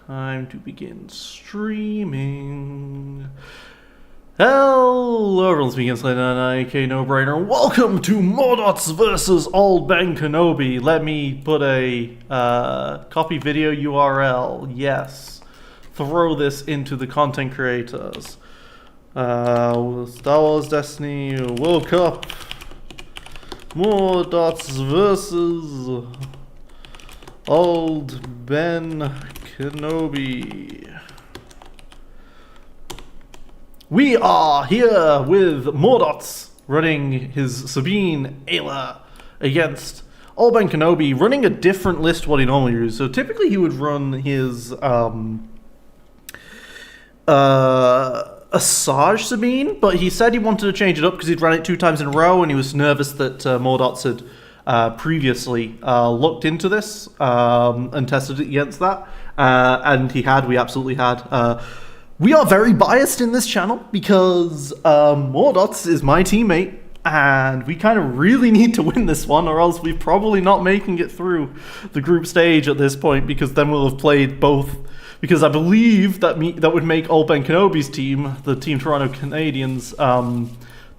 Time to begin streaming. Hello everyone, speaking Slater and IK No Brainer. Welcome to Moordotz versus Old Ben Kenobi. Let me put a copy video URL. Yes. Throw this into the content creators. Star Wars Destiny World Cup. Moordotz versus Old Ben Kenobi. We are here with Moordotz running his Sabine Ayla against Old Ben Kenobi, running a different list to what he normally uses. So typically he would run his Asajj Sabine, but he said he wanted to change it up because he'd run it 2 times in a row and he was nervous that Moordotz had previously looked into this and tested it against that. And we absolutely had. We are very biased in this channel because Moordotz is my teammate and we kind of really need to win this one, or else we're probably not making it through the group stage at this point, because then we'll have played both. Because I believe that would make Old Ben Kenobi's team, the Team Toronto Canadians, one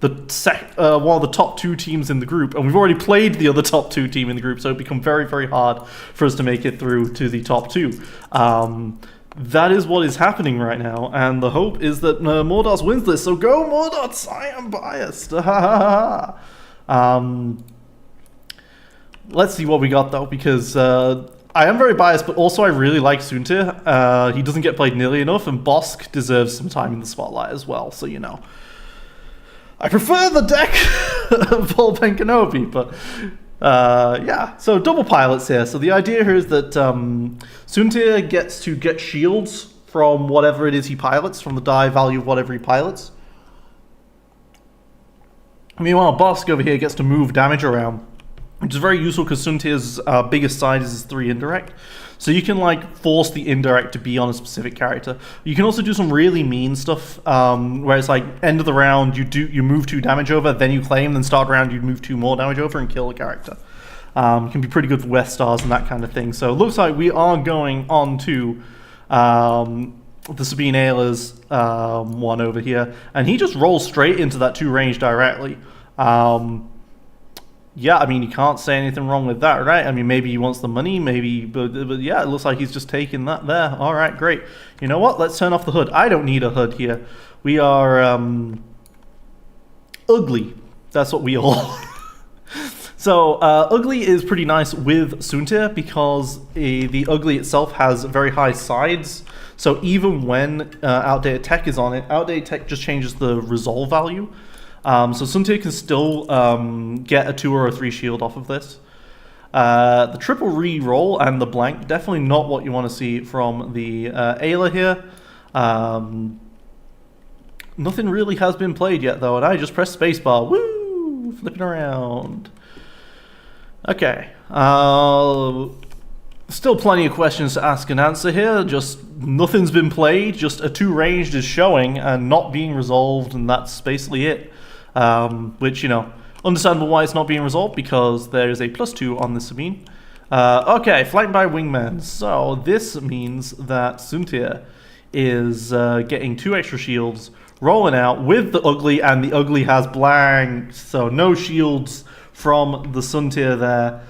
of the top 2 teams in the group, and we've already played the other top 2 team in the group, so it'd become very, very hard for us to make it through to the top 2. That is what is happening right now, and the hope is that Moordotz wins this. So go Moordotz! I am biased. Let's see what we got though, because I am very biased, but also I really like Soontir. He doesn't get played nearly enough, and Bosk deserves some time in the spotlight as well. So you know, I prefer the deck of Old Ben Kenobi, but. Yeah, so double pilots here. So the idea here is that Soontir gets to get shields from whatever it is he pilots, from the die value of whatever he pilots. Meanwhile, Bosk over here gets to move damage around, which is very useful because Soontir's biggest side is his 3 indirect. So you can like force the indirect to be on a specific character. You can also do some really mean stuff, where it's like end of the round you move 2 damage over, then you claim, then start round you move 2 more damage over and kill a character. Can be pretty good for West Stars and that kind of thing. So it looks like we are going on to the Sabine Ayla's one over here, and he just rolls straight into that 2 range directly. Yeah, I mean, you can't say anything wrong with that, right? I mean, maybe he wants the money, maybe, but yeah, it looks like he's just taking that there. All right, great. You know what? Let's turn off the hood. I don't need a hood here. We are ugly. That's what we all. So ugly is pretty nice with Soontir because the ugly itself has very high sides. So even when outdated tech is on it, outdated tech just changes the resolve value. So Soontir can still get a 2 or a 3 shield off of this. The triple re-roll and the blank, definitely not what you want to see from the Ayla here. Nothing really has been played yet though, and I just pressed spacebar. Woo! Flipping around. Okay. Still plenty of questions to ask and answer here. Just nothing's been played. Just a 2 ranged is showing and not being resolved, and that's basically it. Which, you know, understandable why it's not being resolved, because there is a +2 on the Sabine. Okay, flanked by wingmen. So this means that Soontir is getting 2 extra shields, rolling out with the ugly, and the ugly has blank. So no shields from the Soontir there,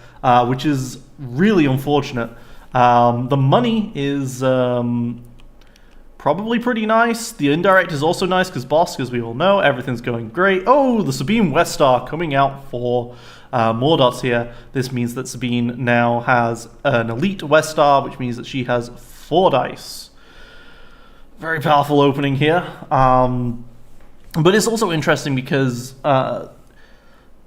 which is really unfortunate. The money is probably pretty nice. The indirect is also nice because Bosk, as we all know, everything's going great. Oh, the Sabine West Star coming out for Moordotz here. This means that Sabine now has an elite West Star, which means that she has 4 dice. Very powerful opening here. But it's also interesting because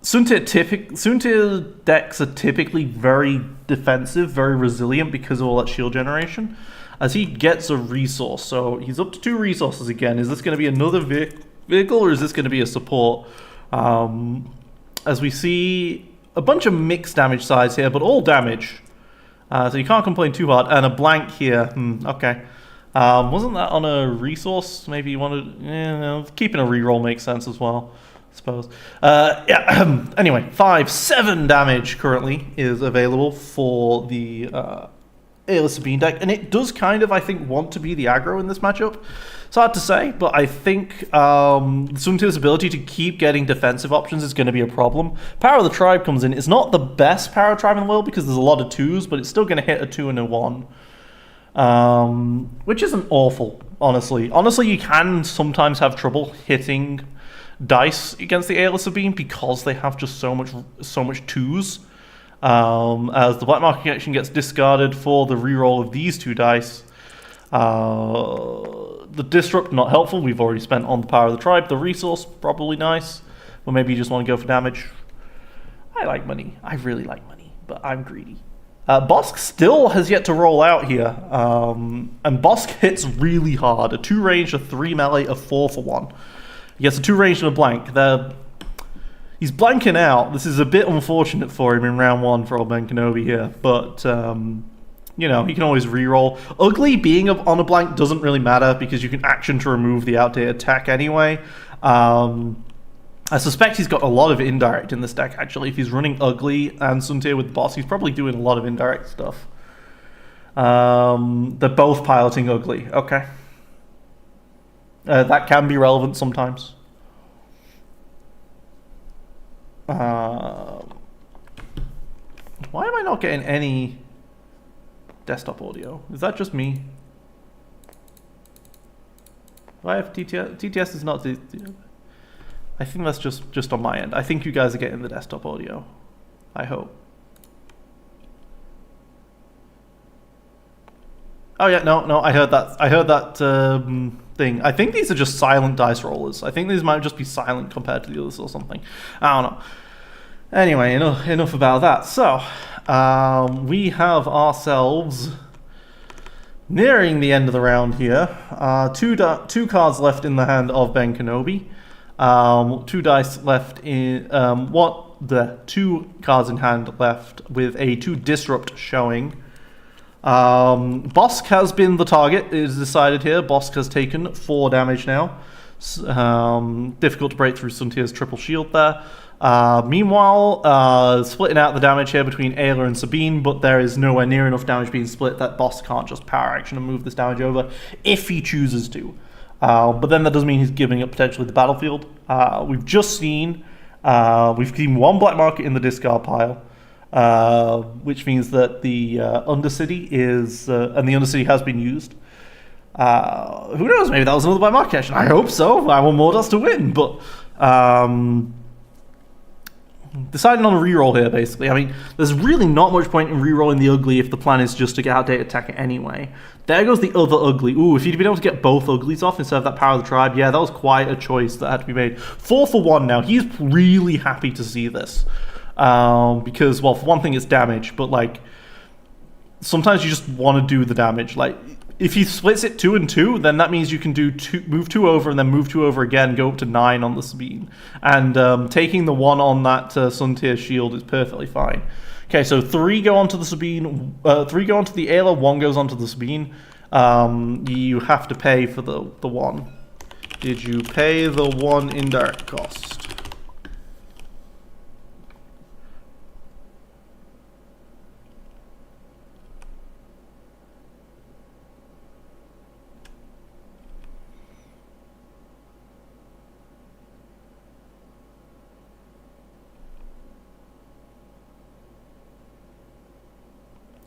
Soontir decks are typically very defensive, very resilient because of all that shield generation. As he gets a resource, so he's up to 2 resources again. Is this going to be another vehicle, or is this going to be a support? As we see a bunch of mixed damage sides here, but all damage. So you can't complain too hard. And a blank here. Okay. Wasn't that on a resource? Maybe you wanted... keeping a reroll makes sense as well, I suppose. Yeah. Anyway, 7 damage currently is available for the Ayla Sabine deck, and it does kind of, I think, want to be the aggro in this matchup. It's hard to say, but I think Suntir's ability to keep getting defensive options is going to be a problem. Power of the Tribe comes in. It's not the best Power of the Tribe in the world because there's a lot of 2s, but it's still going to hit a 2 and a 1. Which isn't awful, honestly. Honestly, you can sometimes have trouble hitting dice against the Ayla Sabine because they have just so much 2s. As the Black Market Connection gets discarded for the reroll of these 2 dice. The Disrupt, not helpful. We've already spent on the Power of the Tribe. The Resource, probably nice. But maybe you just want to go for damage. I like money. I really like money, but I'm greedy. Bosk still has yet to roll out here. And Bosk hits really hard. A 2 range, a 3 melee, a 4 for 1. He gets a 2 range and a blank. He's blanking out. This is a bit unfortunate for him in round 1 for old Ben Kenobi here. But, you know, he can always reroll. Ugly being on a blank doesn't really matter because you can action to remove the outdated attack anyway. I suspect he's got a lot of indirect in this deck, actually. If he's running Ugly and Suntir with the boss, he's probably doing a lot of indirect stuff. They're both piloting Ugly. Okay. That can be relevant sometimes. Why am I not getting any desktop audio? Is that just me? Do I have TTS? TTS is not... I think that's just on my end. I think you guys are getting the desktop audio. I hope. Oh yeah, no, I heard that. I heard that thing. I think these are just silent dice rollers. I think these might just be silent compared to the others or something. I don't know. Anyway, enough about that. So, we have ourselves nearing the end of the round here. Two cards left in the hand of Ben Kenobi. 2 dice left in two cards in hand left with a 2 disrupt showing. Bosk has been the target. It is decided here. Bosk has taken 4 damage now. Difficult to break through Suntir's triple shield there. Meanwhile, splitting out the damage here between Ayla and Sabine, but there is nowhere near enough damage being split that Bosk can't just power action and move this damage over if he chooses to. But then that doesn't mean he's giving up potentially the battlefield. We've seen 1 black market in the discard pile, which means that the Undercity is, and the Undercity has been used. Who knows, maybe that was another black market action. I hope so. I want Moordotz to win, but deciding on a reroll here, basically. I mean, there's really not much point in rerolling the Ugly if the plan is just to get outdated attack it anyway. There goes the other Ugly. Ooh, if you'd been able to get both Uglies off instead of that Power of the Tribe, yeah, that was quite a choice that had to be made. 4 for 1 now. He's really happy to see this. Because, well, for one thing, it's damage, but, like, sometimes you just want to do the damage. Like, if he splits it 2 and 2, then that means you can do move 2 over and then move 2 over again, go up to 9 on the Sabine. And taking the 1 on that Suntir shield is perfectly fine. Okay, so 3 go onto the Sabine, 3 go onto the Ayla, 1 goes onto the Sabine. You have to pay for the 1. Did you pay the 1 indirect cost?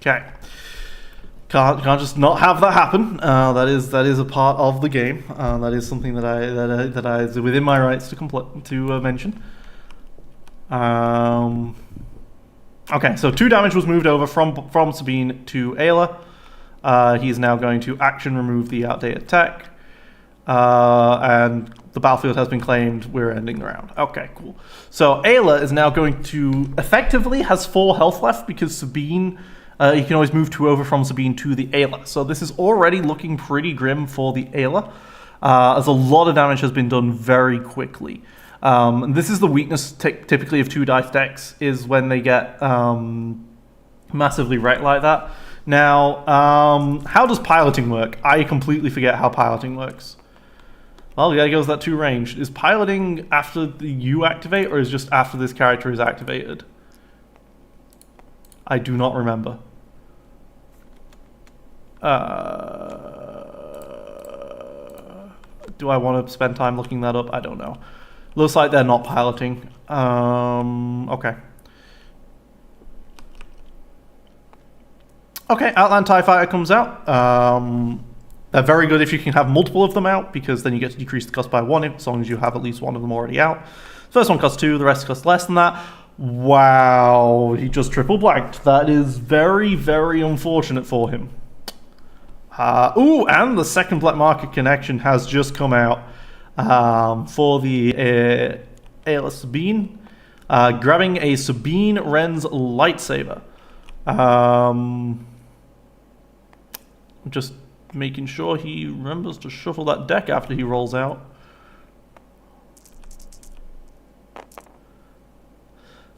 Okay, can't just not have that happen. That is a part of the game. That is something that I is within my rights to mention. Okay, so 2 damage was moved over from Sabine to Ayla. He is now going to action remove the outdated attack, and the battlefield has been claimed. We're ending the round. Okay, cool. So Ayla is now going to effectively has 4 health left because Sabine. You can always move 2 over from Sabine to the Ayla. So this is already looking pretty grim for the Ayla, as a lot of damage has been done very quickly. And this is the weakness typically of 2 dice decks, is when they get massively wrecked like that. Now, how does piloting work? I completely forget how piloting works. Well, there goes that 2 range. Is piloting after the U activate, or is just after this character is activated? I do not remember. Do I want to spend time looking that up? I don't know. Looks like they're not piloting. Okay. Okay, Outland TIE Fighter comes out. They're very good if you can have multiple of them out, because then you get to decrease the cost by 1 as long as you have at least one of them already out. First one costs 2, the rest cost less than that. Wow, he just triple blanked. That is very, very unfortunate for him. And the second black market connection has just come out for the Ayla Sabine. Grabbing a Sabine Wren's lightsaber. Just making sure he remembers to shuffle that deck after he rolls out.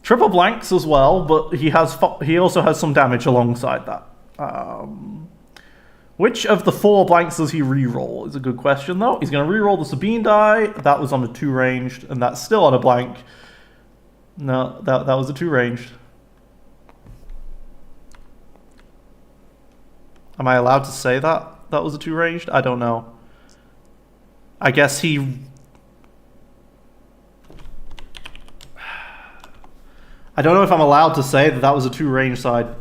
Triple blanks as well, but he also has some damage alongside that. Which of the 4 blanks does he re-roll is a good question, though. He's going to re-roll the Sabine die. That was on a 2 ranged, and that's still on a blank. No, that was a 2 ranged. Am I allowed to say that was a 2 ranged? I don't know. I guess he... I don't know if I'm allowed to say that was a 2 range side.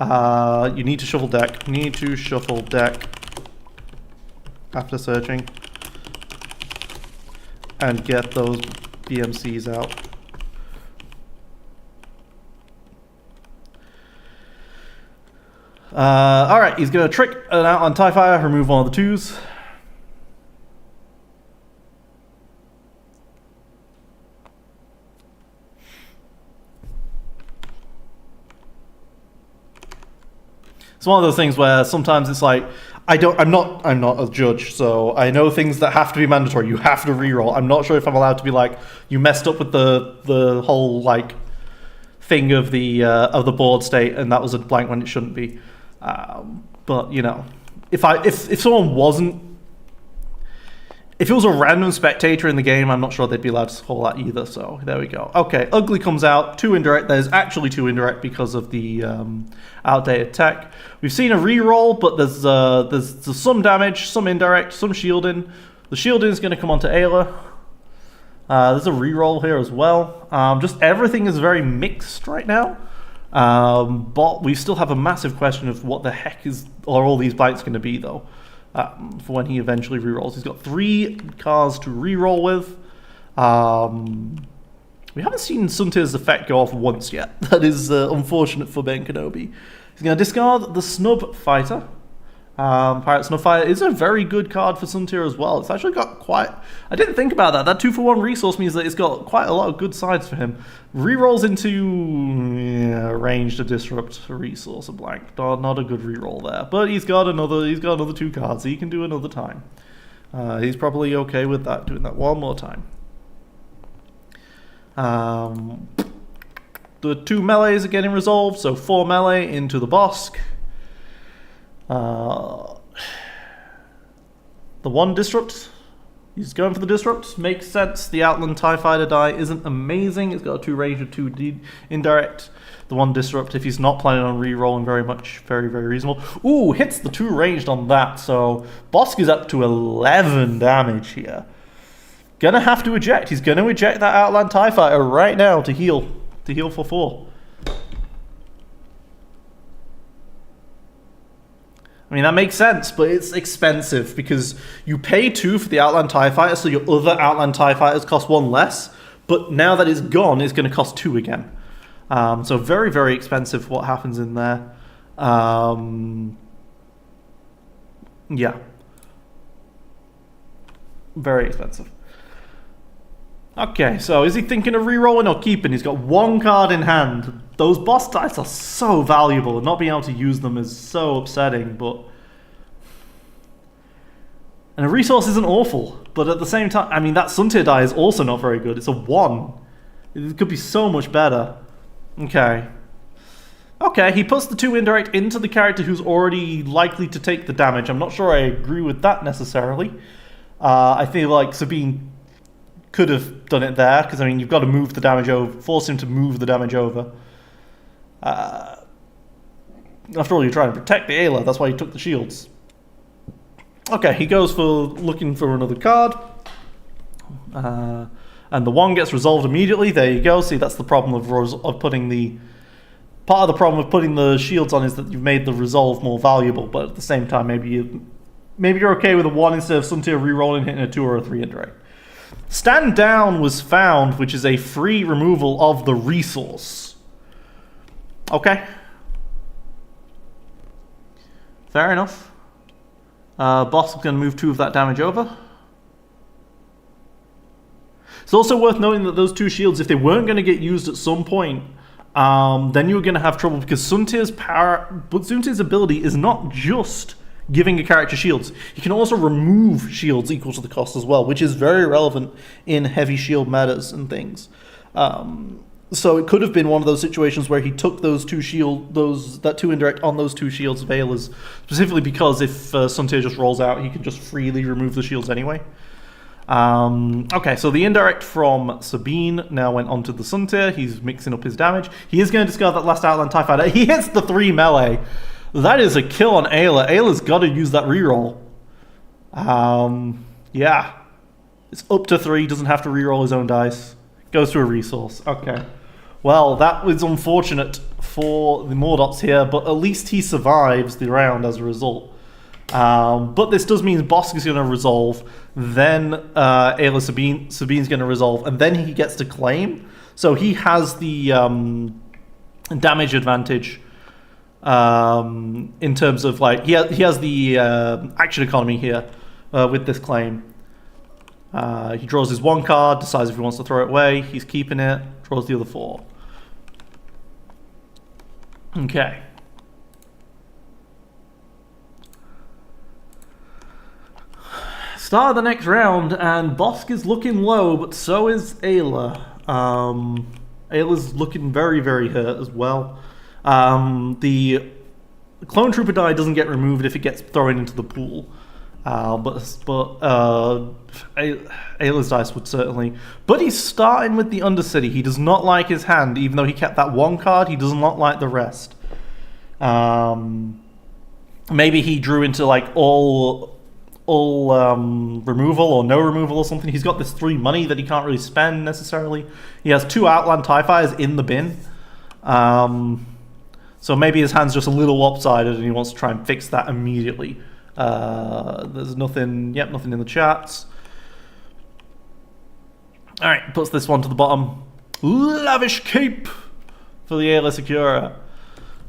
You need to shuffle deck. Need to shuffle deck after searching and get those BMCs out. Alright, he's going to trick an out on TIE Fighter, remove one of the 2s. It's one of those things where sometimes it's like, I'm not a judge, so I know things that have to be mandatory. You have to reroll. I'm not sure if I'm allowed to be like, you messed up with the whole like thing of the board state, and that was a blank when it shouldn't be. But you know, if someone wasn't, if it was a random spectator in the game, I'm not sure they'd be allowed to call that either. So there we go. Okay, Ugly comes out, 2 indirect. There's actually 2 indirect because of the outdated tech. We've seen a reroll, but there's some damage, some indirect, some shielding. The shielding is going to come onto Ayla. There's a reroll here as well. Just everything is very mixed right now. But we still have a massive question of what the heck are all these bites going to be, though. For when he eventually rerolls. He's got 3 cards to reroll with. We haven't seen Suntir's effect go off once yet. That is unfortunate for Ben Kenobi. He's going to discard the Snub Fighter. Pirate Snub Fighter is a very good card for Suntir as well. It's actually got quite... I didn't think about that. That 2-for-1 resource means that it's got quite a lot of good sides for him. Rerolls into range to disrupt a resource, a blank. Not a good reroll there. But he's got another 2 cards, so he can do another time. He's probably okay with that, doing that one more time. The 2 melees are getting resolved, so 4 melee into the Bosk. The 1 disrupt. He's going for the disrupt. Makes sense. The Outland TIE Fighter die isn't amazing. It's got a 2 range of 2 indirect. The 1 disrupt, if he's not planning on re-rolling very much, very, very reasonable. Ooh, hits the 2 ranged on that. So Bosk is up to 11 damage here. Gonna have to eject. He's gonna eject that Outland TIE Fighter right now to heal. To heal for 4. I mean, that makes sense, but it's expensive because you pay 2 for the Outland TIE Fighter, so your other Outland TIE Fighters cost 1 less, but now that it's gone, it's going to cost 2 again. So very, very expensive what happens in there. Yeah. Very expensive. Okay, so is he thinking of re-rolling or keeping? He's got 1 card in hand. Those boss dice are so valuable, and not being able to use them is so upsetting, but... And a resource isn't awful, but at the same time, I mean, that Suntir die is also not very good. It's a 1. It could be so much better. Okay. Okay, he puts the 2 indirect into the character who's already likely to take the damage. I'm not sure I agree with that necessarily. I feel like Sabine could have done it there, because, I mean, you've got to move the damage over, force him to move the damage over. After all, you're trying to protect the Ayla, that's why you took the shields. Okay, he goes for looking for another card. And the one gets resolved immediately. There you go. See, that's the problem of putting the... Part of the problem of putting the shields on is that you've made the resolve more valuable, but at the same time, maybe you're okay with a 1 instead of Suntir rerolling, hitting a 2 or a 3 indirect. Stand Down was found, which is a free removal of the resource. Okay. Fair enough. Boss is going to move 2 of that damage over. It's also worth noting that those 2 shields, if they weren't going to get used at some point, then you were going to have trouble because Suntir's power, but Suntir's ability is not just giving a character shields. He can also remove shields equal to the cost as well, which is very relevant in heavy shield metas and things. So it could have been one of those situations where he took those 2 that 2 indirect on those 2 shields of Ayla's, specifically because if Suntir just rolls out, he can just freely remove the shields anyway. Okay, so the indirect from Sabine now went onto the Suntir. He's mixing up his damage. He is going to discard that last Outland TIE Fighter. He hits the 3 melee. That is a kill on Ayla. Ayla's got to use that reroll. Yeah. It's up to 3. Doesn't have to reroll his own dice. Goes to a resource. Okay. Well, that was unfortunate for the Moordotz here, but at least he survives the round as a result. But this does mean Bosk is going to resolve, then Ayla Sabine's going to resolve, and then he gets to claim. So he has the damage advantage in terms of, like, he has the action economy here with this claim. He draws his 1 card, decides if he wants to throw it away. He's keeping it, draws the other 4. Okay. Start of the next round, and Bosk is looking low, but so is Ayla. Ayla's looking very, very hurt as well. The Clone Trooper die doesn't get removed if it gets thrown into the pool. But Ayla's dice would certainly. But he's starting with the Undercity. He does not like his hand, even though he kept that 1 card. He does not like the rest. Maybe he drew into like all removal or no removal or something. He's got this 3 money that he can't really spend necessarily. He has 2 Outland TIE Fighters in the bin. So maybe his hand's just a little lopsided and he wants to try and fix that immediately. There's nothing, nothing in the chats. Alright, puts this one to the bottom. Lavish Cape for the Ayla Secura.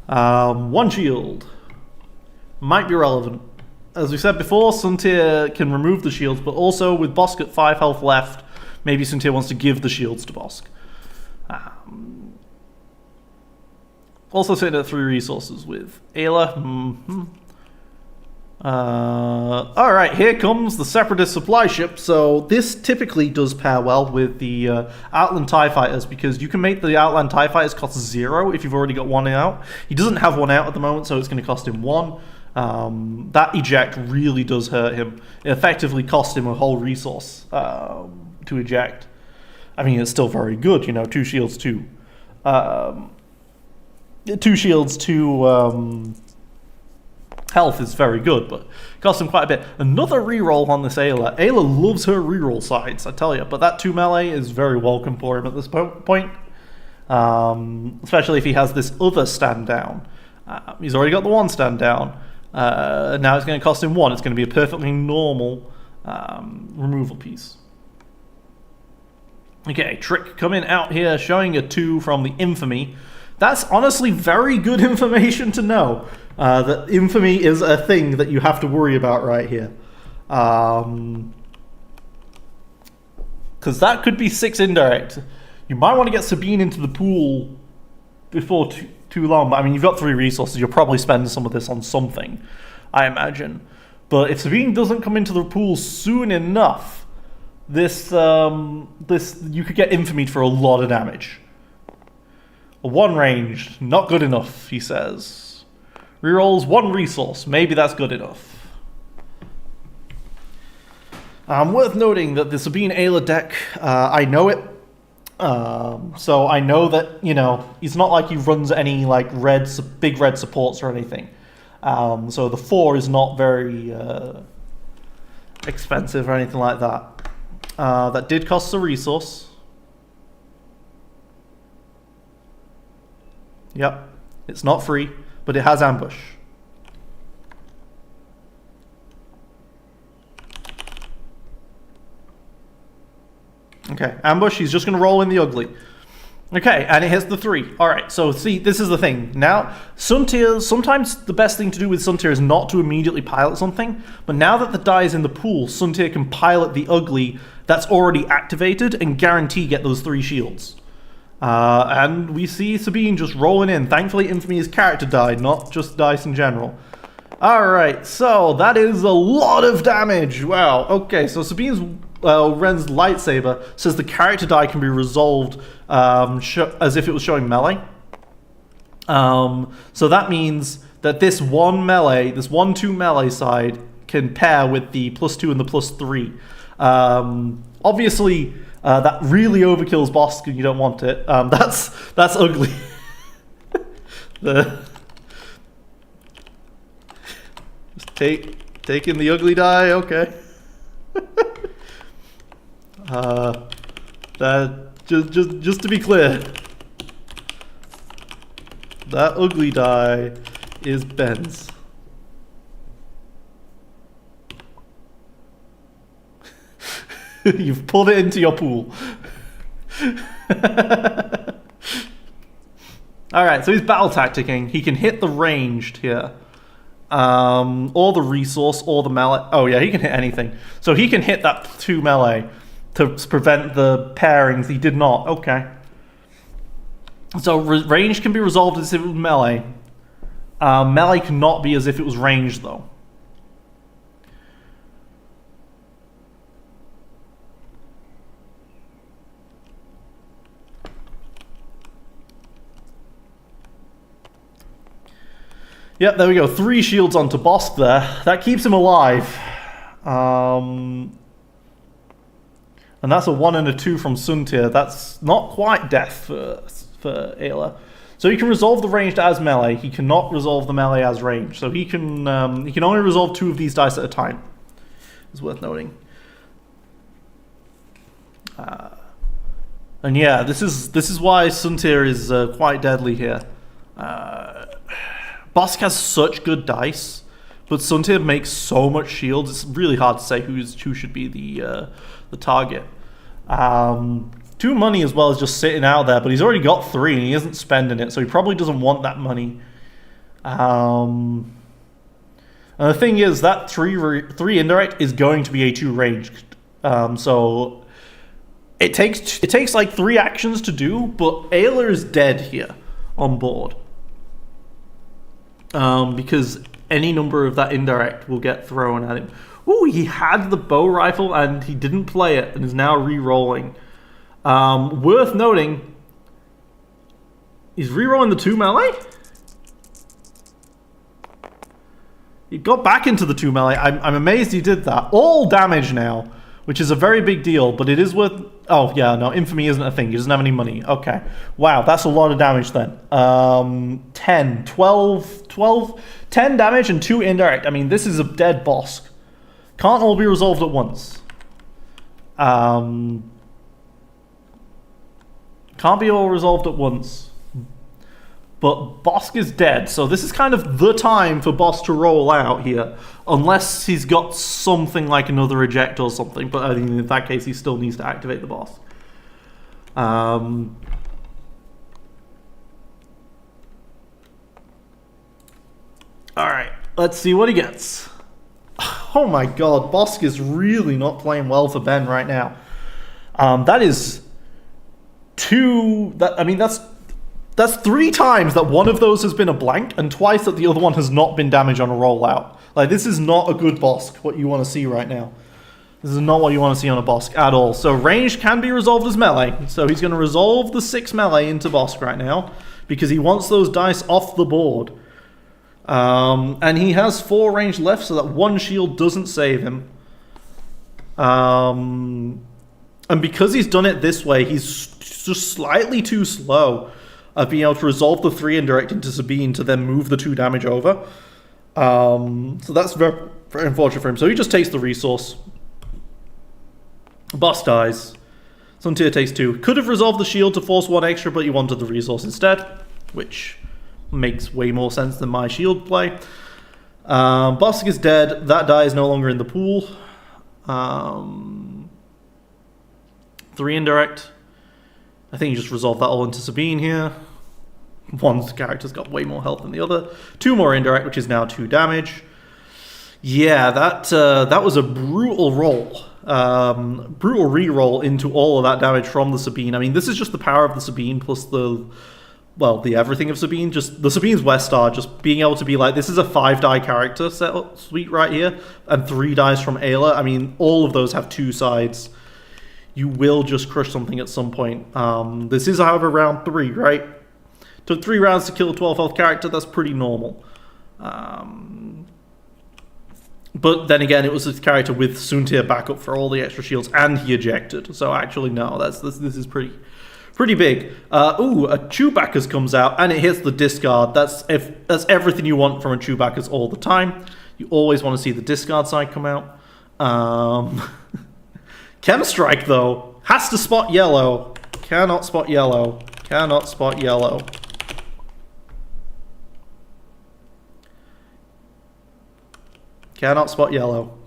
1 shield. Might be relevant. As we said before, Suntir can remove the shields, but also with Bosk at 5 health left, maybe Suntir wants to give the shields to Bosk. Also sitting at 3 resources with Ayla. Alright, here comes the Separatist supply ship. So this typically does pair well with the Outland TIE Fighters, because you can make the Outland TIE Fighters cost 0 if you've already got 1 out. He doesn't have 1 out at the moment, so it's going to cost him 1. That eject really does hurt him. It effectively cost him a whole resource to eject. I mean, it's still very good, 2 shields, 2. 2 shields, 2 health is very good, but it costs him quite a bit. Another reroll on this Ayla. Ayla loves her reroll sides, I tell you, but that 2 melee is very welcome for him at this point. Especially if he has this other stand down. He's already got the 1 stand down. Now it's going to cost him 1. It's going to be a perfectly normal removal piece. Okay, Trick coming out here, showing a 2 from the Infamy. That's honestly very good information to know. That Infamy is a thing that you have to worry about right here. Because that could be 6 indirect. You might want to get Sabine into the pool before too long. But I mean, you've got 3 resources. You'll probably spend some of this on something, I imagine. But if Sabine doesn't come into the pool soon enough, this you could get Infamy for a lot of damage. A 1 ranged, not good enough, he says. Rerolls 1 resource, maybe that's good enough. Worth noting that the Sabine Ayla deck, I know it. So I know that, you know, it's not like he runs any like big red supports or anything. So the 4 is not very expensive or anything like that. That did cost a resource. Yep, it's not free, but it has ambush. Okay, ambush, he's just going to roll in the ugly. Okay, and it hits the 3. Alright, so see, this is the thing. Now, Suntir, sometimes the best thing to do with Suntir is not to immediately pilot something, but now that the die is in the pool, Suntir can pilot the ugly that's already activated and guarantee get those 3 shields. And we see Sabine just rolling in. Thankfully, Infamy is character die, not just dice in general. Alright, so that is a lot of damage. Wow, okay, so Sabine's... Ren's lightsaber says the character die can be resolved as if it was showing melee. So that means that this 1/2 melee side can pair with the +2 and the +3. Obviously, that really overkills Bosk and you don't want it. That's ugly. Just take in the ugly die, okay. That just to be clear, that ugly die is Ben's. You've pulled it into your pool. Alright, so he's battle tacticking. He can hit the ranged here. Or the resource, or the melee. Oh yeah, he can hit anything. So he can hit that 2 melee to prevent the pairings. He did not. Okay. So range can be resolved as if it was melee. Melee cannot be as if it was ranged, though. Yep, there we go. 3 shields onto Bosk there. That keeps him alive. And that's a 1 and a 2 from Suntir. That's not quite death for Ayla. So he can resolve the ranged as melee. He cannot resolve the melee as range. So he can only resolve 2 of these dice at a time. It's worth noting. And yeah, this is why Suntir is quite deadly here. Bosk has such good dice, but Suntir makes so much shields. It's really hard to say who should be the target. 2 money as well as just sitting out there, but he's already got 3 and he isn't spending it, so he probably doesn't want that money. And the thing is that 3 indirect is going to be a 2 ranged. So it takes like 3 actions to do, but Ayla is dead here on board. Because any number of that indirect will get thrown at him. Ooh, he had the bow rifle and he didn't play it and is now re-rolling. Worth noting, he's re-rolling the 2 melee? He got back into the 2 melee. I'm amazed he did that. All damage now, which is a very big deal, but it is worth... Oh, yeah, no, Infamy isn't a thing. He doesn't have any money. Okay. Wow, that's a lot of damage then. 10, 12, 10 damage and 2 indirect. I mean, this is a dead boss. Can't all be resolved at once. Can't be all resolved at once. But Bosk is dead, so this is kind of the time for Bosk to roll out here. Unless he's got something like another eject or something, but I think in that case he still needs to activate the boss. Alright, let's see what he gets. Oh my god, Bosk is really not playing well for Ben right now. That is 2... That's 3 times that one of those has been a blank, and twice that the other one has not been damage on a rollout. Like, this is not a good Bosk, what you want to see right now. This is not what you want to see on a Bosk at all. So range can be resolved as melee. So he's going to resolve the 6 melee into Bosk right now, because he wants those dice off the board. And he has 4 range left, so that 1 shield doesn't save him. And because he's done it this way, he's just slightly too slow of being able to resolve the 3 indirect into Sabine to then move the 2 damage over. So that's very, very unfortunate for him. So he just takes the resource. Boss dies. Suntir takes 2. Could have resolved the shield to force 1 extra, but he wanted the resource instead, which makes way more sense than my shield play. Boss is dead. That die is no longer in the pool. 3 indirect. I think you just resolve that all into Sabine here. One character's got way more health than the other. 2 more indirect, which is now 2 damage. Yeah, that was a brutal roll. Brutal re-roll into all of that damage from the Sabine. I mean, this is just the power of the Sabine plus the everything of Sabine. Just the Sabine's West Star, just being able to be like, this is a 5-die character set suite right here, and 3 dies from Ayla. I mean, all of those have 2 sides. You will just crush something at some point. This is, however, round 3, right? Took 3 rounds to kill a 12 health character. That's pretty normal. But then again, it was a character with Suntir backup for all the extra shields, and he ejected. So actually, no, this is pretty big. Ooh, a Chewbacca's comes out, and it hits the discard. That's everything you want from a Chewbacca's all the time. You always want to see the discard side come out. Chemstrike, though, has to spot yellow. Cannot spot yellow. Cannot spot yellow. Cannot spot yellow.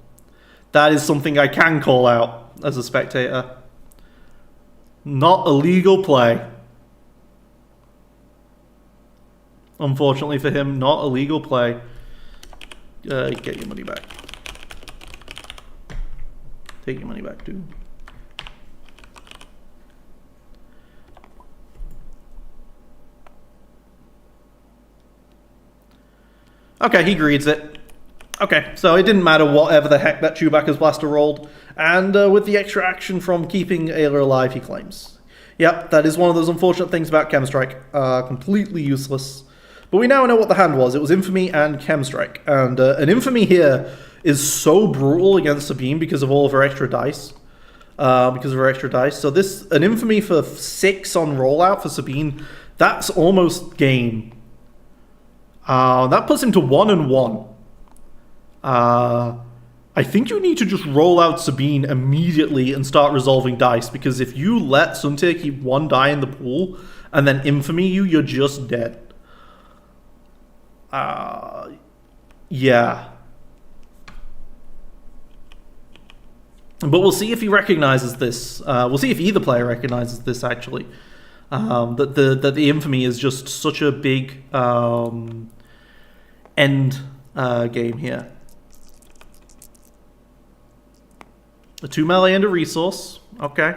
That is something I can call out as a spectator. Not a legal play. Unfortunately for him, not a legal play. Get your money back. Take your money back, dude. Okay, he greeds it. Okay, so it didn't matter whatever the heck that Chewbacca's blaster rolled, and with the extra action from keeping Ayla alive, he claims. Yep, that is one of those unfortunate things about Chemstrike. Completely useless. But we now know what the hand was. It was Infamy and Chemstrike. And an Infamy here is so brutal against Sabine because of all of her extra dice. So an Infamy for 6 on rollout for Sabine, that's almost game. That puts him to 1-1. I think you need to just roll out Sabine immediately and start resolving dice, because if you let Suntir keep 1 die in the pool and then Infamy you're just dead. Yeah. But we'll see if he recognizes this. We'll see if either player recognizes this, actually. That the Infamy is just such a big end game here. A 2 melee and a resource. Okay.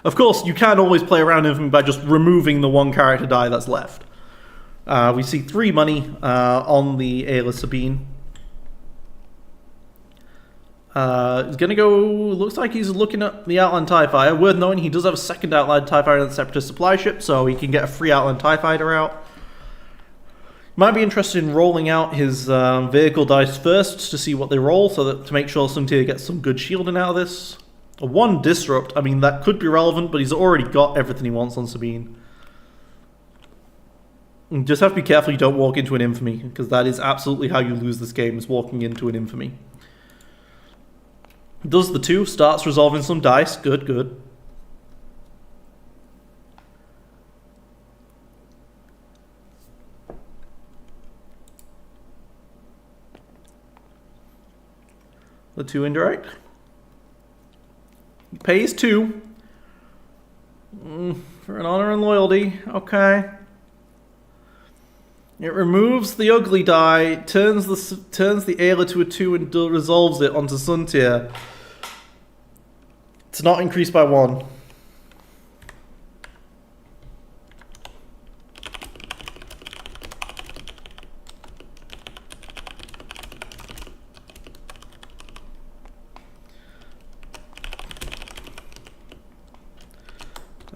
Of course, you can always play around Infamy by just removing the 1 character die that's left. We see 3 money on the Ayla Sabine. He's going to go... Looks like he's looking at the Outland TIE Fighter. Worth knowing, he does have a second Outland TIE Fighter in the Separatist supply ship, so he can get a free Outland TIE Fighter out. Might be interested in rolling out his vehicle dice first to see what they roll, so that to make sure Suntir gets some good shielding out of this. A 1 Disrupt, I mean, that could be relevant, but he's already got everything he wants on Sabine. You just have to be careful you don't walk into an Infamy, because that is absolutely how you lose this game, is walking into an Infamy. Does the 2, starts resolving some dice. Good, good. The 2 indirect. He pays 2. For an honor and loyalty. Okay. It removes the ugly die, turns the Ayla to a 2 and resolves it onto Suntir. It's not increased by 1.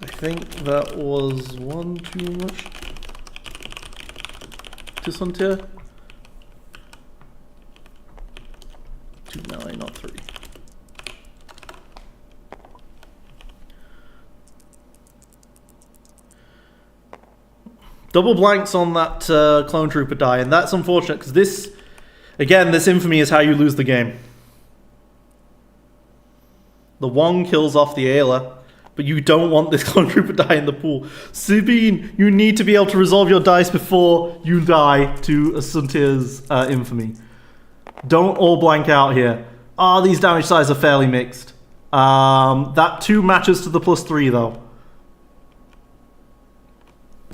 I think that was 1 too much to Suntir. 2 melee, not 3. Double blanks on that clone trooper die, and that's unfortunate because this, again, this infamy is how you lose the game. The 1 kills off the Ayla, but you don't want this clone trooper die in the pool. Sabine, you need to be able to resolve your dice before you die to Suntier's infamy. Don't all blank out here. These damage sizes are fairly mixed. That 2 matches to the +3 though.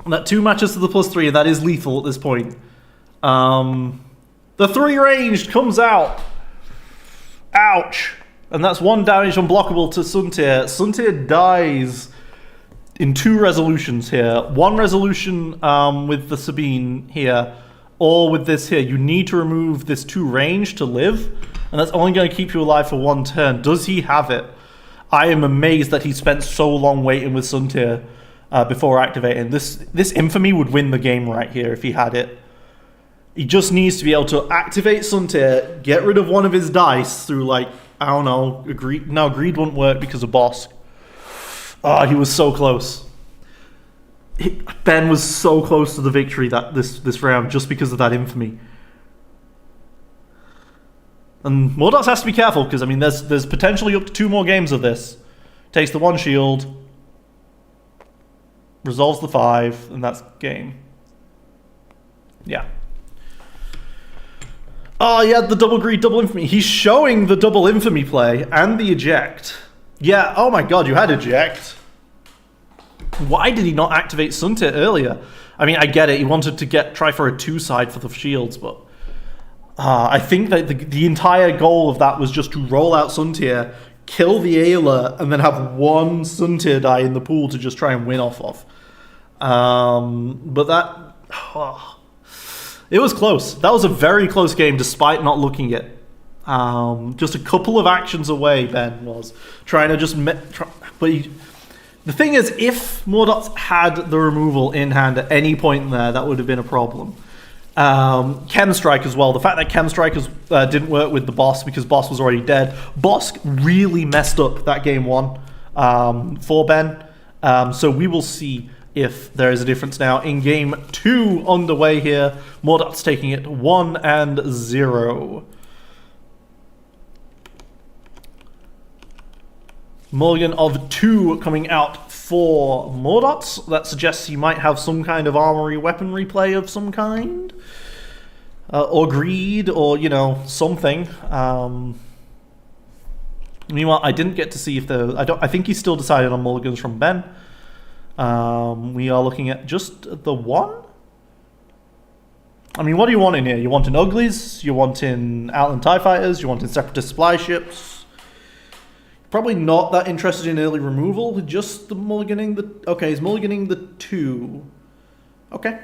That 2 matches to the +3, and that is lethal at this point. The 3 ranged comes out. Ouch. And that's 1 damage unblockable to Suntier. Suntier dies in 2 resolutions here. 1 resolution with the Sabine here, or with this here. You need to remove this 2 range to live, and that's only going to keep you alive for 1 turn. Does he have it? I am amazed that he spent so long waiting with Suntier before activating. This infamy would win the game right here if he had it. He just needs to be able to activate Suntier, get rid of 1 of his dice through, like, I don't know, Greed. No, Greed wouldn't work because of Bosk. He was so close. Ben was so close to the victory this round just because of that infamy. And Moordotz has to be careful because, I mean, there's potentially up to 2 more games of this. Takes the 1 shield, resolves the 5, and that's game. Yeah. Oh, yeah, the double greed, double infamy. He's showing the double infamy play and the eject. Yeah, oh my god, you had eject. Why did he not activate Suntier earlier? I mean, I get it. He wanted to try for a 2 side for the shields, but I think that the entire goal of that was just to roll out Suntier, kill the Ayla, and then have 1 Suntier die in the pool to just try and win off of. But that... it was close. That was a very close game despite not looking it. Just a couple of actions away, Ben was. Trying to just... the thing is, if Moordotz had the removal in hand at any point there, that would have been a problem. Chem Strike as well. The fact that Chem Strike didn't work with the boss because boss was already dead. Bosk really messed up that game 1 for Ben. So we will see if there is a difference now in game 2 underway here. Moordotz taking it 1-0. Mulligan of 2 coming out for Moordotz. That suggests he might have some kind of armory weaponry play of some kind. Or greed, or, you know, something. Meanwhile, I didn't get to see if there... I think he still decided on mulligans from Ben. We are looking at just the 1? I mean, what do you want in here? You want in Uglies? You want in Outland TIE Fighters? You want in Separatist Supply Ships? Probably not that interested in early removal. Just the mulliganing the... Okay, he's mulliganing the 2. Okay.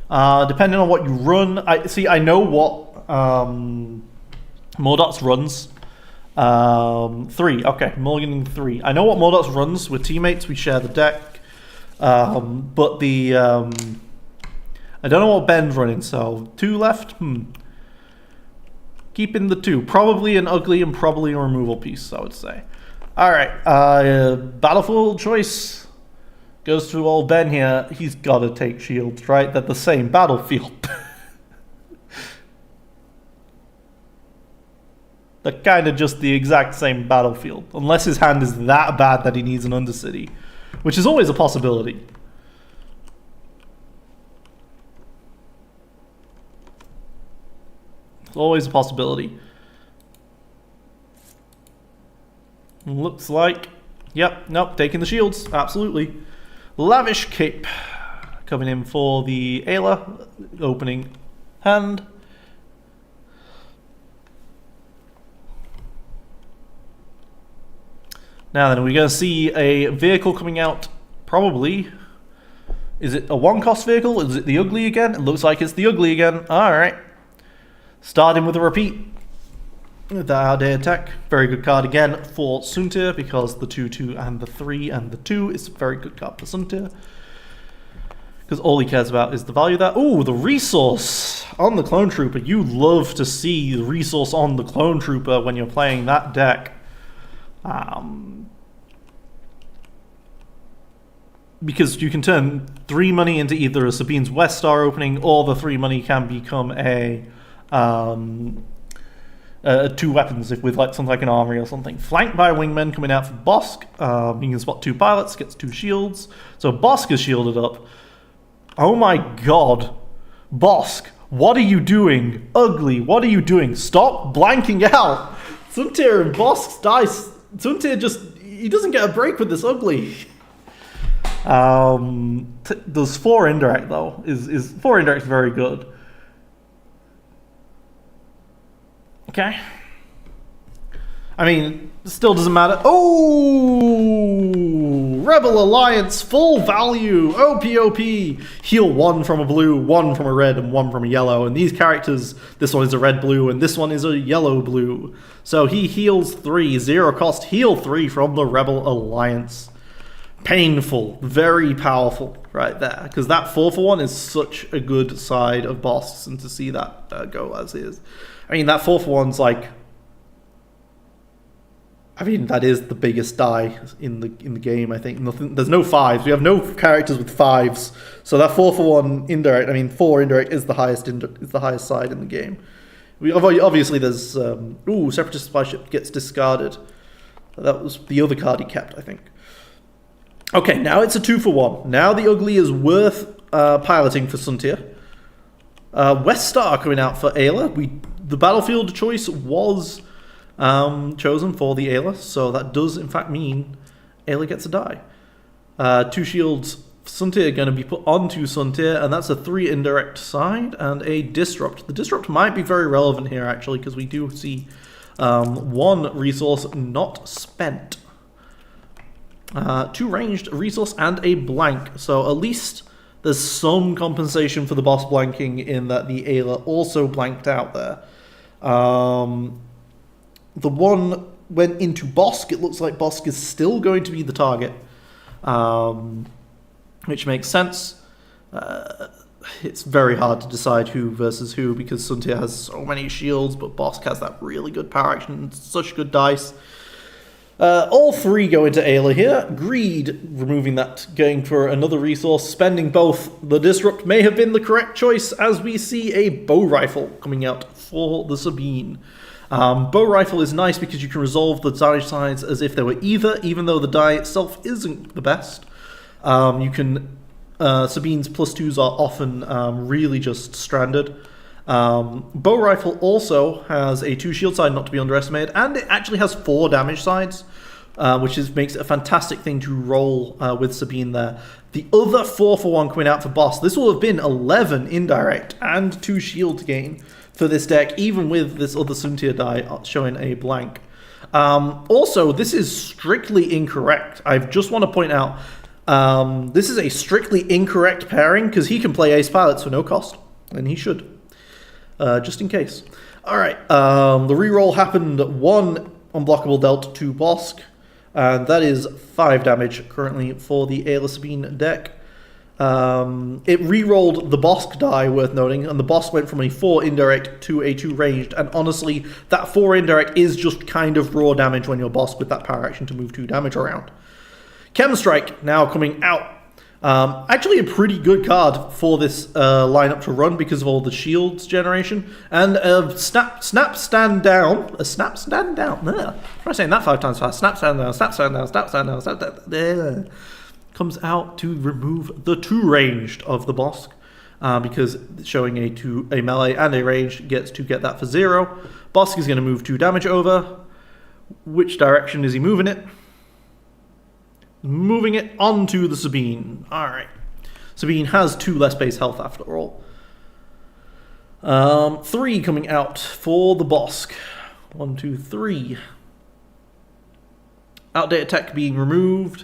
Depending on what you run... I know what Moordotz runs. 3. Okay, mulliganing 3. I know what Moordotz runs. With teammates, we share the deck. But the... I don't know what Ben's running, so 2 left? Keeping the 2. Probably an ugly and probably a removal piece, I would say. Alright, battlefield choice goes to old Ben here. He's got to take shields, right? They're the same battlefield. They're kind of just the exact same battlefield. Unless his hand is that bad that he needs an Undercity. Which is always a possibility. Always a possibility. Looks like... Yep, nope, taking the shields. Absolutely. Lavish Cape. Coming in for the Ayla. Opening hand. Now then, we're going to see a vehicle coming out. Probably. Is it a 1-cost vehicle? Is it the Ugly again? It looks like it's the Ugly again. Alright. Starting with a repeat. With the Ardea attack. Very good card again for Suntier because the 2-2 and the 3 and the 2 is a very good card for Suntier. Because all he cares about is the value of that. Ooh, the resource on the Clone Trooper. You love to see the resource on the Clone Trooper when you're playing that deck. because you can turn 3 money into either a Sabine's West Star opening, or the 3 money can become a 2 weapons if with like something like an armory or something. Flanked by a wingman coming out for Bosk. You can spot 2 pilots, gets 2 shields. So Bosk is shielded up. Oh my god. Bosk, what are you doing? Ugly, what are you doing? Stop blanking out. Suntir and Bosk's dice. Suntir he doesn't get a break with this ugly. There's 4 indirect though. Is 4 indirect very good? Okay. I mean, still doesn't matter. Oh! Rebel Alliance, full value, OPOP. Heal 1 from a blue, 1 from a red, and 1 from a yellow. And these characters, this one is a red-blue, and this one is a yellow-blue. So he heals 3, 0 cost, heal 3 from the Rebel Alliance. Painful, very powerful right there. Because that 4-for-1 is such a good side of Boss, and to see that go as is. I mean, that 4-for-1's like... I mean, that is the biggest die in the game, I think. There's no 5s. We have no characters with 5s. So that 4-for-1 indirect, I mean, 4 indirect is the highest side in the game. Obviously, there's... Separatist Spy Ship gets discarded. That was the other card he kept, I think. Okay, now it's a 2-for-1. Now the ugly is worth piloting for Suntir. West Star coming out for Ayla. The battlefield choice was chosen for the Ayla, so that does in fact mean Ayla gets a die. 2 shields for Suntir are going to be put onto Suntir, and that's a 3 indirect side and a disrupt. The disrupt might be very relevant here actually, because we do see 1 resource not spent. 2 ranged, a resource, and a blank. So at least there's some compensation for the boss blanking in that the Ayla also blanked out there. The one went into Bosk. It looks like Bosk is still going to be the target, which makes sense. It's very hard to decide who versus who because Suntir has so many shields, but Bosk has that really good power action and such good dice. All 3 go into Ayla here. Greed, removing that, going for another resource, spending both. The Disrupt may have been the correct choice as we see a bow rifle coming out for the Sabine. Bow rifle is nice because you can resolve the damage sides as if they were either, even though the die itself isn't the best. Sabine's +2s are often really just stranded. Bow rifle also has a 2 shield side, not to be underestimated, and it actually has 4 damage sides, which makes it a fantastic thing to roll with Sabine there. The other 4-for-1 coming out for Boss, this will have been 11 indirect and 2 shield gain for this deck, even with this other Suntir die showing a blank. Also, this is strictly incorrect. I just want to point out, this is a strictly incorrect pairing, because he can play Ace Pilots for no cost, and he should. Just in case. Alright, the reroll happened 1 unblockable dealt to Bosk, and that is 5 damage currently for the Ayla Sabine deck. It rerolled the Bosk die, worth noting, and the Bosk went from a 4 indirect to a 2 ranged, and honestly, that 4 indirect is just kind of raw damage when you're Bosk with that power action to move 2 damage around. Chem Strike now coming out. Actually a pretty good card for this lineup to run because of all the shields generation. And snap stand down. Try saying that 5 times fast. Snap stand down, snap stand down, snap stand down, snap stand down. Comes out to remove the 2 ranged of the Bosk. Because showing a melee and a ranged gets to get that for 0. Bosk is going to move 2 damage over. Which direction is he moving it? Moving it onto the Sabine. Alright. Sabine has 2 less base health after all. 3 coming out for the Bosk. 1, 2, 3. Outdated tech being removed.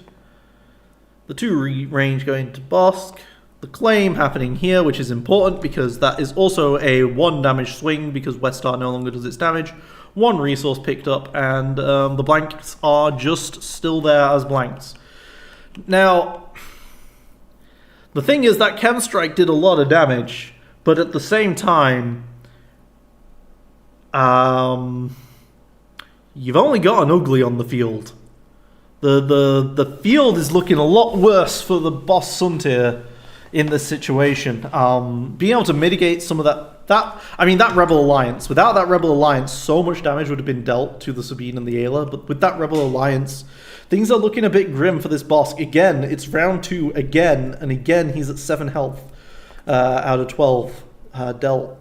The 2 range going to Bosk. The claim happening here, which is important because that is also a 1 damage swing because West Star no longer does its damage. 1 resource picked up, and the blanks are just still there as blanks. Now, the thing is that Chem Strike did a lot of damage, but at the same time, you've only got an ugly on the field. The field is looking a lot worse for the boss Suntier in this situation. Being able to mitigate some of that Rebel Alliance. Without that Rebel Alliance, so much damage would have been dealt to the Sabine and the Ayla. But with that Rebel Alliance, things are looking a bit grim for this boss. Again, it's round 2 again, and again he's at 7 health out of 12 dealt.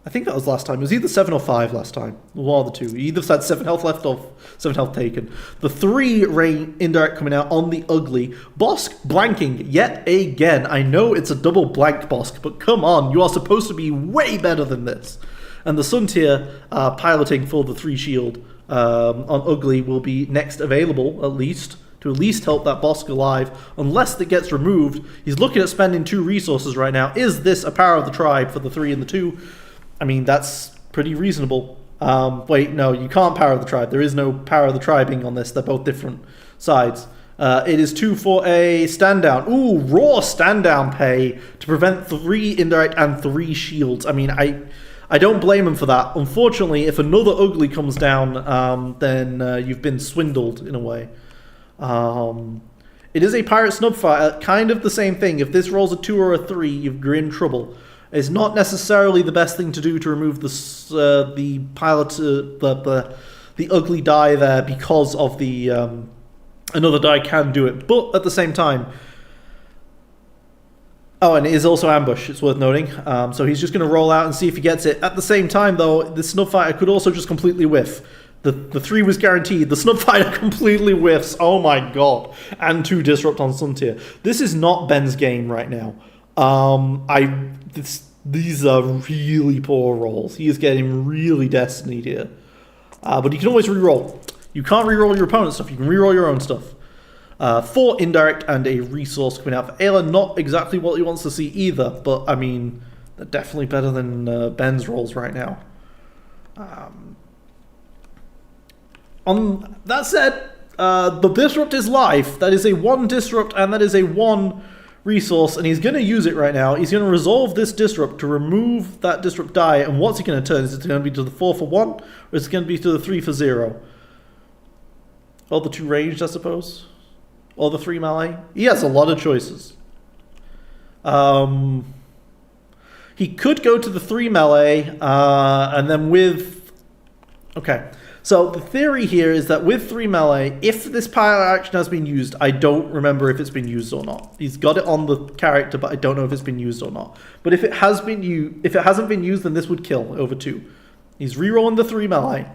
I think that was last time. It was either 7 or 5 last time. One of the two. He either had 7 health left or 7 health taken. The 3 rain indirect coming out on the ugly. Bosk blanking yet again. I know it's a double blanked Bosk, but come on. You are supposed to be way better than this. And the Suntier piloting for the 3 shield on ugly will be next available, at least, to at least help that Bosk alive. Unless it gets removed. He's looking at spending 2 resources right now. Is this a power of the tribe for the 3 and the 2? I mean, that's pretty reasonable. Wait, no, you can't power the tribe. There is no power of the tribing on this. They're both different sides. It is 2 for a stand down. Ooh, raw stand down pay to prevent 3 indirect and 3 shields. I mean, I don't blame him for that. Unfortunately, if another ugly comes down, then you've been swindled in a way. It is a pirate snub fight. Kind of the same thing. If this rolls a 2 or a 3, you're in trouble. It's not necessarily the best thing to do to remove the pilot, the ugly die there because of the another die can do it, but at the same time. Oh, and it is also ambush. It's worth noting. So he's just going to roll out and see if he gets it. At the same time, though, the snub fighter could also just completely whiff. The 3 was guaranteed. The snub fighter completely whiffs. Oh my god! And 2 disrupt on Suntier. This is not Ben's game right now. These are really poor rolls. He is getting really destinied here. But you can always reroll. You can't reroll your opponent's stuff. You can reroll your own stuff. 4 indirect and a resource coming out for Ayla. Not exactly what he wants to see either, but I mean, they're definitely better than Ben's rolls right now. On that said, the disrupt is live. That is a 1 disrupt and that is a 1 resource, and he's going to use it right now. He's going to resolve this disrupt to remove that disrupt die, and what's he going to turn? Is it going to be to the 4 for 1, or is it going to be to the 3 for 0? Or the 2 ranged, I suppose? Or the 3 melee? He has a lot of choices. He could go to the 3 melee, and then with... Okay. So the theory here is that with 3 melee, if this pilot action has been used, I don't remember if it's been used or not. He's got it on the character, but I don't know if it's been used or not. But if it hasn't been used, then this would kill over 2. He's rerolling the 3 melee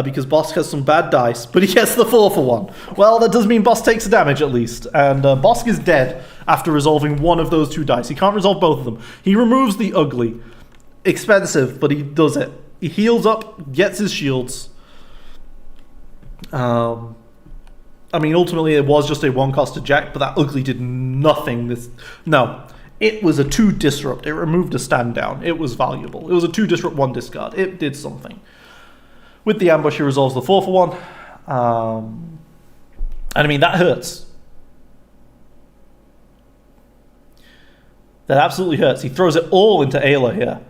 because Bosk has some bad dice, but he gets the 4 for 1. Well, that does mean Bosk takes a damage at least, and Bosk is dead after resolving one of those 2 dice. He can't resolve both of them. He removes the ugly. Expensive, but he does it. He heals up, gets his shields. I mean, ultimately it was just a 1-cost eject, but that ugly did nothing. No, it was a 2 disrupt. It removed a stand down. It was valuable. It was a 2 disrupt, 1 discard. It did something. With the ambush, he resolves the 4 for 1. And I mean, that hurts. That absolutely hurts. He throws it all into Ayla here.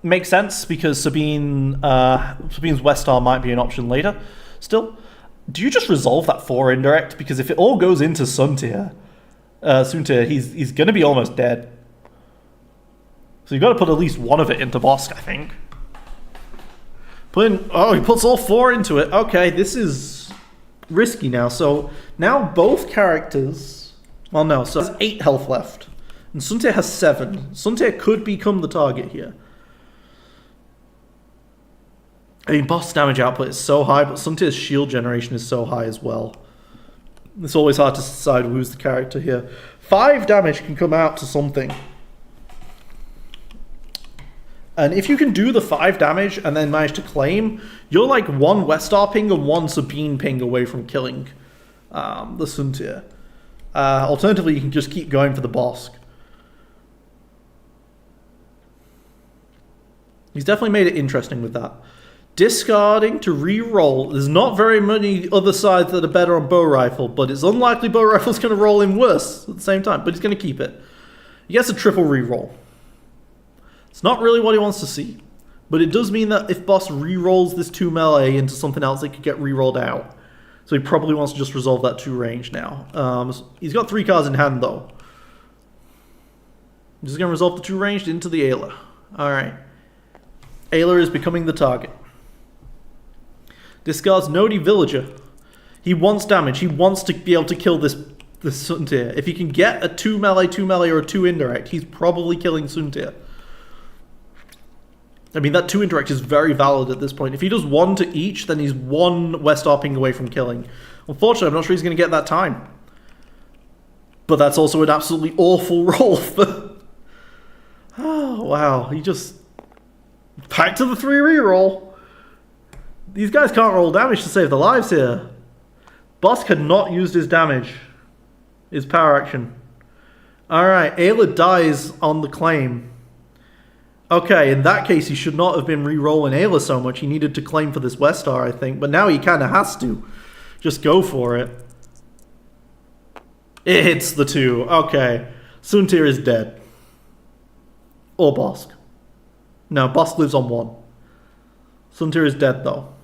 Makes sense because Sabine's West Star might be an option later. Still, do you just resolve that 4 indirect? Because if it all goes into Suntier, he's going to be almost dead. So you've got to put at least 1 of it into Bosk, I think. He puts all 4 into it. Okay, this is risky now. So now both characters... Well, no, so has 8 health left. And Suntier has 7. Suntier could become the target here. I mean, boss damage output is so high, but Suntier's shield generation is so high as well. It's always hard to decide who's the character here. 5 damage can come out to something. And if you can do the 5 damage and then manage to claim, you're like 1 Westar ping and 1 Sabine ping away from killing the Suntier. Alternatively, you can just keep going for the Bosk. He's definitely made it interesting with that. Discarding to re-roll. There's not very many other sides that are better on bow rifle, but it's unlikely bow rifle's going to roll in worse at the same time, but he's going to keep it. He gets a triple re-roll. It's not really what he wants to see, But it does mean that if boss re-rolls this 2 melee into something else, it could get re-rolled out. So he probably wants to just resolve that 2 range now. He's got 3 cards in hand, though. I'm just going to resolve the 2 ranged into the Ayla. Alright. Ayla is becoming the target. Discards Nodi Villager. He wants damage. He wants to be able to kill this Suntir. If he can get a 2 melee, or a 2 indirect, he's probably killing Suntir. I mean, that 2 indirect is very valid at this point. If he does 1 to each, then he's 1 Westar ping away from killing. Unfortunately, I'm not sure he's going to get that time. But that's also an absolutely awful roll for... Oh, wow. He just... Back to the 3 reroll. These guys can't roll damage to save their lives here. Boss had not used his damage. His power action. Alright, Ayla dies on the claim. Okay, in that case, he should not have been re-rolling Ayla so much. He needed to claim for this Westar, I think. But now he kind of has to. Just go for it. It hits the 2. Okay. Suntir is dead. Or Bosk. No, Bosk lives on 1. Suntir is dead, though.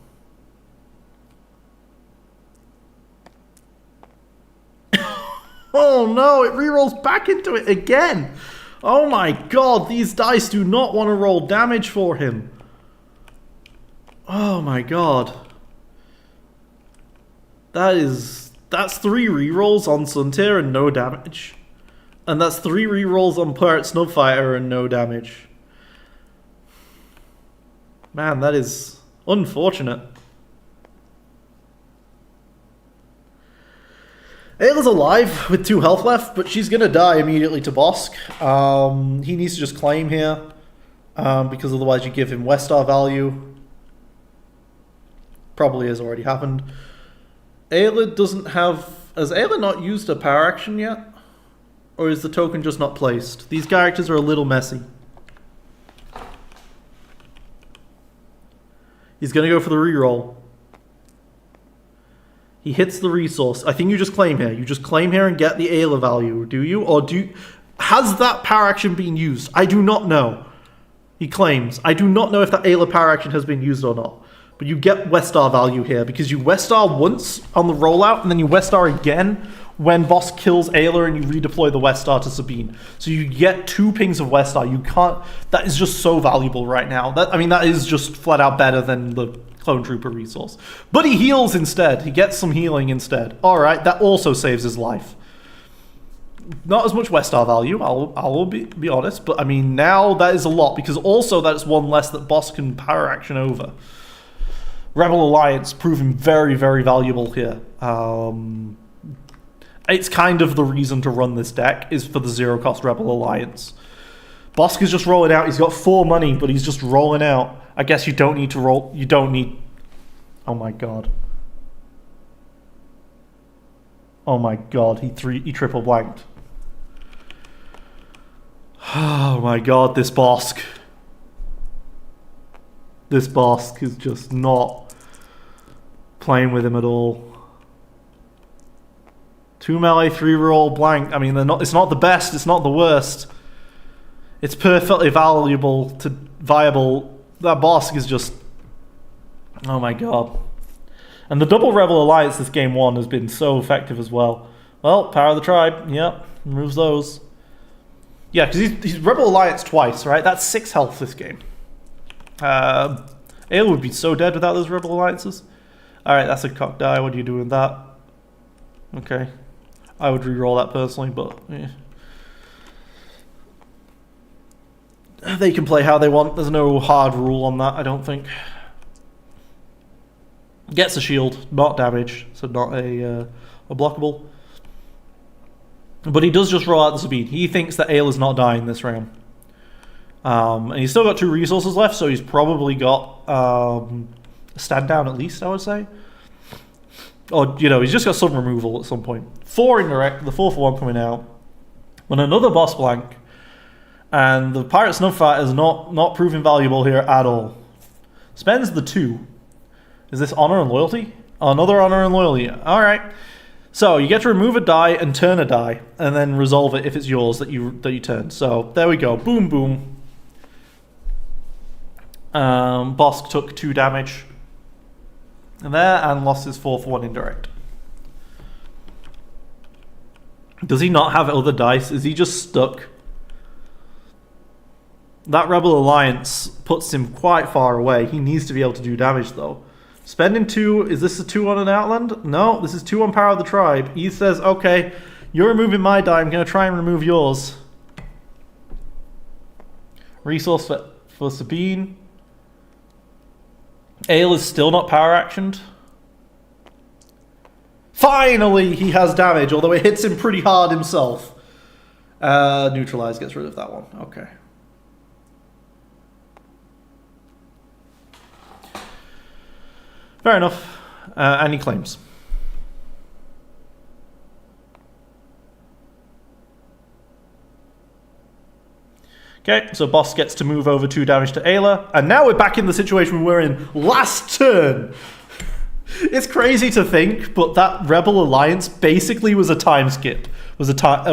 Oh no, it re-rolls back into it again. Oh my god, these dice do not want to roll damage for him. Oh my god. That's 3 re-rolls on Suntir and no damage. And that's 3 re-rolls on Pirate Snubfighter and no damage. Man, that is unfortunate. Ayla's alive with 2 health left, but she's going to die immediately to Bosk. He needs to just claim here, because otherwise you give him Westar value. Probably has already happened. Ayla doesn't have... Has Ayla not used a power action yet? Or is the token just not placed? These characters are a little messy. He's going to go for the reroll. He hits the resource. I think you just claim here. You just claim here and get the Ayla value, do you? Or do you... Has that power action been used? I do not know. He claims. I do not know if that Ayla power action has been used or not. But you get Westar value here, because you Westar once on the rollout, and then you Westar again when Boss kills Ayla and you redeploy the Westar to Sabine. So you get 2 pings of Westar. You can't... That is just so valuable right now. I mean, that is just flat out better than the Clone Trooper resource. But he heals instead. He gets some healing instead. Alright, that also saves his life. Not as much Westar value, I'll be honest, but I mean, now that is a lot, because also that's 1 less that Boss can power action over. Rebel Alliance proving very, very valuable here. It's kind of the reason to run this deck, is for the 0-cost Rebel Alliance. Bosk is just rolling out. He's got 4 money, but he's just rolling out. I guess you don't need to roll... You don't need... Oh my god. Oh my god, he triple blanked. Oh my god, this Bosk. This Bosk is just not playing with him at all. 2 melee, 3 roll, blank. I mean, they're not. It's not the best. It's not the worst. It's perfectly viable. That Bosk is just... Oh my god. And the double Rebel Alliance this game 1 has been so effective as well. Well, Power of the Tribe. Yep, removes those. Yeah, because he's Rebel Alliance twice, right? That's 6 health this game. Ale would be so dead without those Rebel Alliances. Alright, that's a cock die. What do you do with that? Okay. I would re-roll that personally, but... Yeah. They can play how they want. There's no hard rule on that, I don't think. Gets a shield, not damage, so not a blockable. But he does just roll out the Sabine. He thinks that Ale is not dying this round. And he's still got 2 resources left, so he's probably got a stand down at least, I would say. Or, you know, he's just got some removal at some point. 4 indirect, the 4-for-1 coming out. When another boss blank, and the Pirate Snubfighter is not proving valuable here at all. Spends the 2. Is this honor and loyalty? Oh, another honor and loyalty. Alright. So you get to remove a die and turn a die, and then resolve it if it's yours that you turn. So there we go. Boom, boom. Bosk took 2 damage there and lost his 4th one indirect. Does he not have other dice? Is he just stuck? That Rebel Alliance puts him quite far away. He needs to be able to do damage though. Spending 2, is this a 2 on an Outland? No, this is 2 on Power of the Tribe. He says, okay, you're removing my die, I'm going to try and remove yours. Resource for Sabine. Ale is still not power actioned. Finally, he has damage, although it hits him pretty hard himself. Neutralize gets rid of that one. Okay. Fair enough. And he claims. Okay, so Boss gets to move over 2 damage to Ayla. And now we're back in the situation we were in last turn. It's crazy to think, but that Rebel Alliance basically was a time skip. It was a time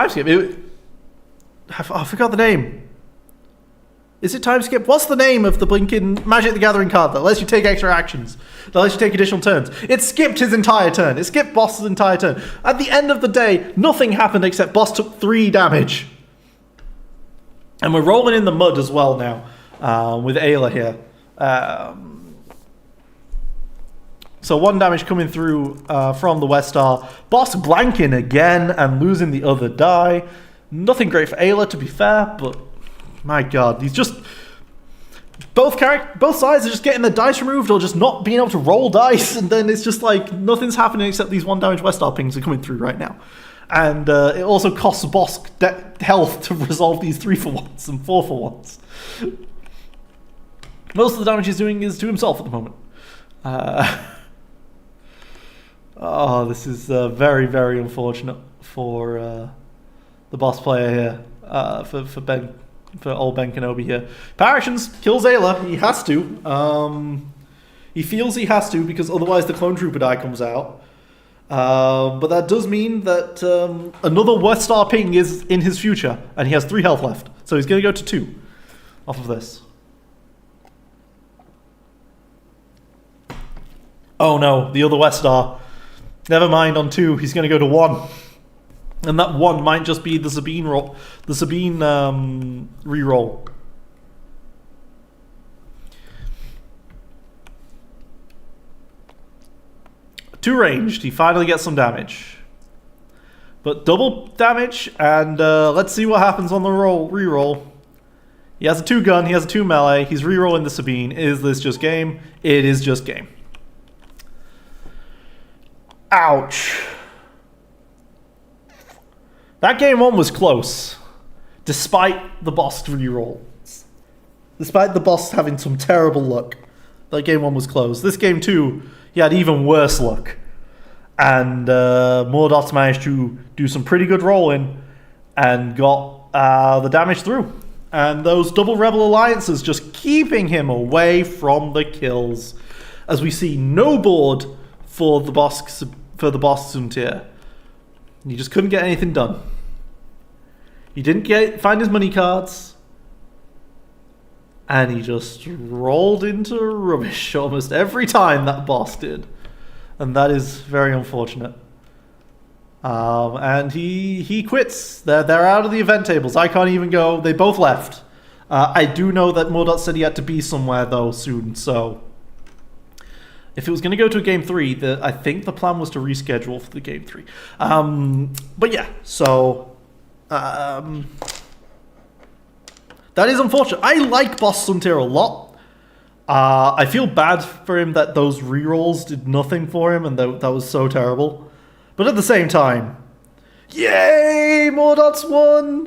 skip. I forgot the name. Is it time skip? What's the name of the blinking Magic the Gathering card that lets you take extra actions? That lets you take additional turns? It skipped his entire turn. It skipped Boss's entire turn. At the end of the day, nothing happened except Boss took 3 damage. And we're rolling in the mud as well now with Ayla here. So 1 damage coming through from the West Star. Boss blanking again and losing the other die. Nothing great for Ayla, to be fair, but my god, he's just... Both sides are just getting their dice removed or just not being able to roll dice, and then it's just like nothing's happening except these 1 damage West Star pings are coming through right now. And it also costs Boss health to resolve these 3-for-1s and 4-for-1s. Most of the damage he's doing is to himself at the moment. Oh, this is very, very unfortunate for the Boss player here, for old Ben Kenobi here. Power actions, kills Ayla. He has to. He feels he has to because otherwise the Clone Trooper die comes out. But that does mean that another West Star ping is in his future, and he has 3 health left. So he's going to go to 2 off of this. Oh no, the other West Star. Never mind, on 2, he's going to go to 1. And that 1 might just be the Sabine roll, the Sabine reroll. Two ranged, he finally gets some damage. But double damage, and let's see what happens on the reroll. He has a 2 gun, he has a 2 melee, he's rerolling the Sabine. Is this just game? It is just game. Ouch. That game 1 was close, despite the Boss rerolls. Despite the Boss having some terrible luck, that game 1 was close. This game 2, he had even worse luck. And Moordotz managed to do some pretty good rolling and got the damage through. And those double Rebel Alliances just keeping him away from the kills. As we see no board for the Boss Suntir. He just couldn't get anything done. He didn't find his money cards. And he just rolled into rubbish almost every time that Boss did. And that is very unfortunate. And he quits. They're out of the event tables. I can't even go. They both left. I do know that Moordotz said he had to be somewhere though soon, so if it was going to go to a game 3, I think the plan was to reschedule for the game 3. But yeah, so that is unfortunate. I like Boss Suntir a lot. I feel bad for him that those rerolls did nothing for him, and that was so terrible. But at the same time, yay! Moordotz won!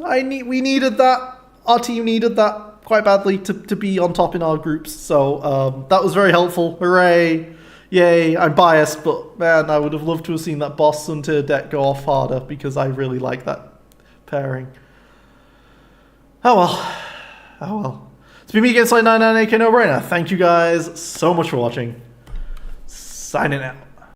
We needed that. Our team needed that quite badly to be on top in our groups. So that was very helpful. Hooray! Yay! I'm biased, but man, I would have loved to have seen that Boss Suntir deck go off harder because I really like that pairing. Oh well. Oh well. It's been me against 99AK No Brainer. Thank you guys so much for watching. Signing out.